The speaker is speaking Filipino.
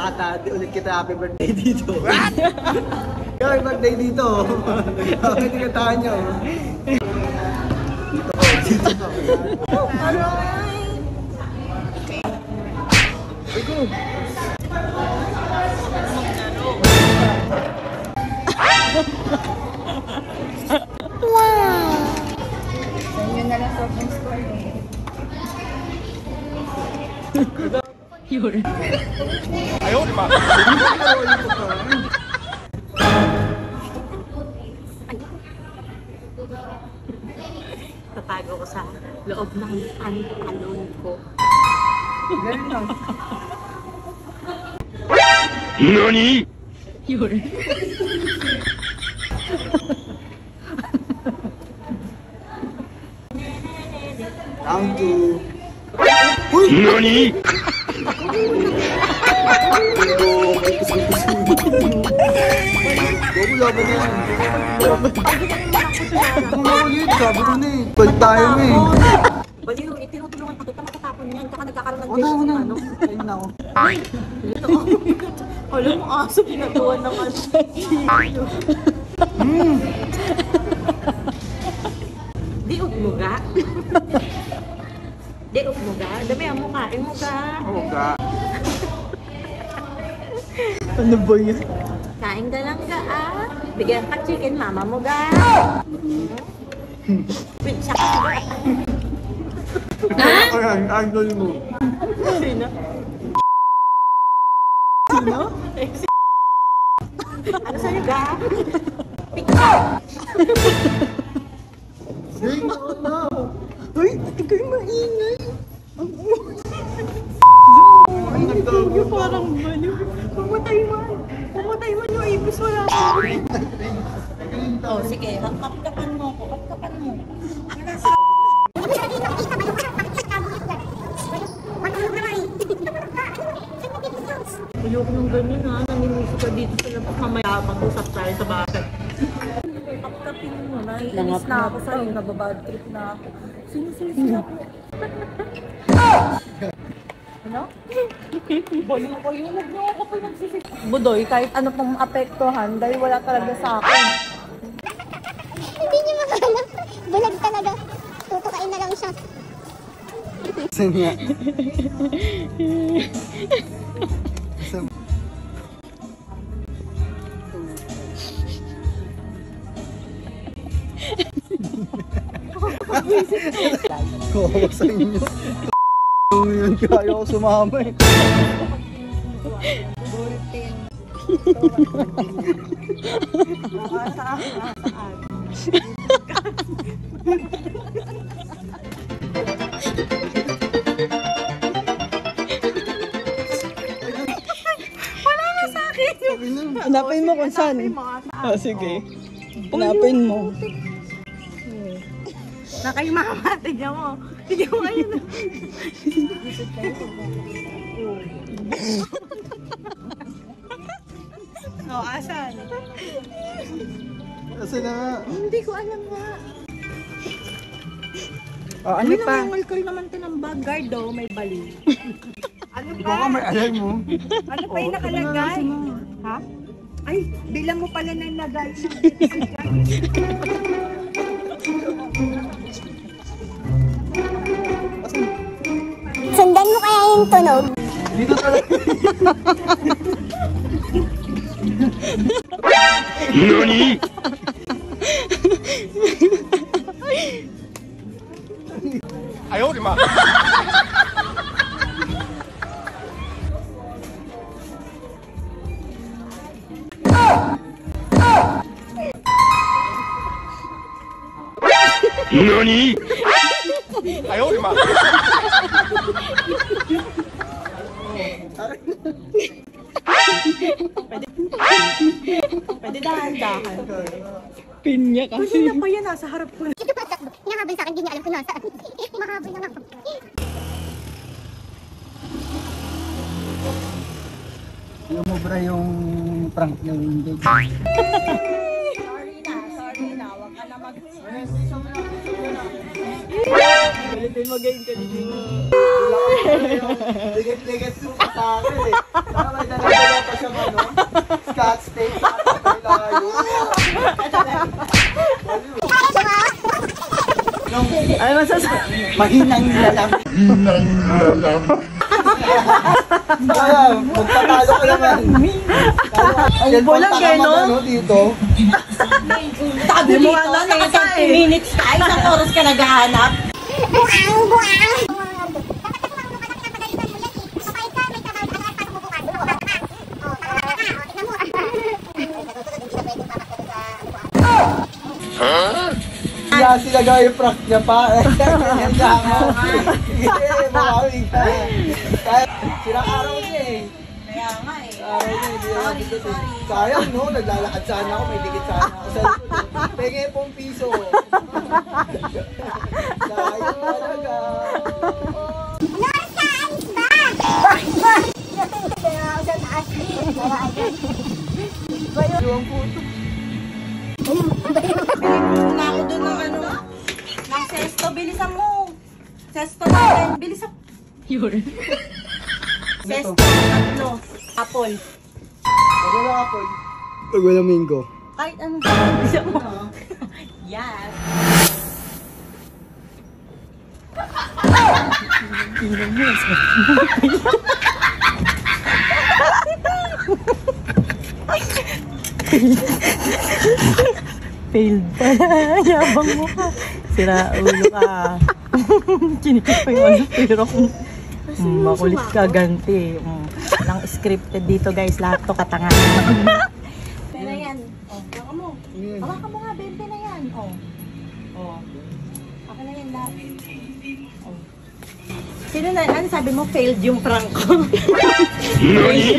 bata, di ulit kita happy birthday dito. Happy birthday dito. Happy tinatahan nyo. Dito ko. Iko. Wow! So, yun na lang sobrang score eh. Yun. Ayaw, di ba? Tatago ko sa loob ng pantalon ko. Ganun lang. NANI?! Yun. Round 2. NANI?! Bago laban na yan. Ulit, sabi ko na eh. Balik tayo na eh. Baliw, itinutulungan ko kita matatapon yan. Kaka nagkakaroon ng Una, test una. ano. Ayun na ako. Alam mo, aso ginagawa ng ano. Di ugmuga. Di ugmuga. Dami ang mukha. Yung mukha. Oo ka. Ano ba yun? Kain ka lang ka ah. Bigyan ka chicken mama mo ga. Pizza ka ga. Ayan, angle mo. Sino? Sino? Ano sa'yo ga? Pizza! Hey, na. Ay, tigay maingay. Ay, nagdago pa. Parang baliw. Pumatay man. Pumatay man yung ibis wala ko. Oh, sige. Kapkapan mo ako. Kapkapan mo. Ayoko nung ganyan ha. Naniniso ka dito sa labas. Mamaya mag-usap tayo sa bahay. Kapkapin mo na. Iinis na ako sa'yo. Nababad trip na ako. Sinisisi ako. Ano? Baliw ko yun. Huwag niyo ako pa nagsisisi. Budoy, kahit ano pong apektuhan, dahil wala talaga sa akin. Hindi niyo makahanap. Bulag talaga. Tutukain na lang siya. Saan nga? Saan? Kawawa sa inyo. Yun, kaya ako sumama eh. Bullpen. Wala na sa akin. Hanapin mo kung saan. Oh, sige. Hanapin mo. Na kay mama, tignan mo. Tignan mo ayun. Oh, asan? Kasi na nga. Hindi ko alam nga. Oh, ano pa? Nangangalkal naman to ng bag guard oh, may bali. Ano Baka may alam mo. Ano pa yung nakalagay? Ha? Ay, bilang mo pala na nilagay. Sundan mo kaya yung tunog? Dito talaga. NANI?! Ayaw, di ba? NANI?! Ayaw, di ba? Pwede dahan-dahan. Pinya kasi. Pwede na pa yan, nasa harap ko. Ito pa takbo. Hinahabol sa akin, hindi niya alam kung nasaan. Mahabol na lang. Alam mo bra yung prank yung hindi. Sorry na. Huwag ka na mag... Balitin mo game ka dito. Ligat-ligat yung sa akin eh. Tama, dalawa. ano, Scotch tape. Layo. Ano masasabi? Mahinang nilalang. Kaya, magpatalo ka naman. Ay, bulag eh, no? Dito. Sabi mo nga na, 30 minutes ka, isang oras ka naghahanap. Buang, buang. Kaya sila gawin prank niya pa. Ganyan niya ako. Sige, makawi ka. Kaya, sirang araw niya eh. Kaya nga eh. Araw niya, hindi na dikit eh. Sayang no, naglalakad sana ako, may dikit sana ako sa likod. Penge pong piso. Sayang talaga. Yung puto. Bilhin na ako doon ng ano, ng sesto, bilisan mo. Sesto natin, bilisan. Yun. Sesto, tatlo, apple. Wag wala apple. Wag wala mango. Kahit ano, bilisan mo. Yes. Failed pala. Yabang mo ka. Sira ulo ka. Kinikip pa yung ano, pero makulit ka, ganti. Walang scripted dito guys, lahat to katangahan. Pera yan. Oh, hawakan mo. Hawakan mo nga, 20 na yan. Oh. Oh. Ako na yan lahat. Oh. Sino na, ano sabi mo, failed yung prank ko? NANI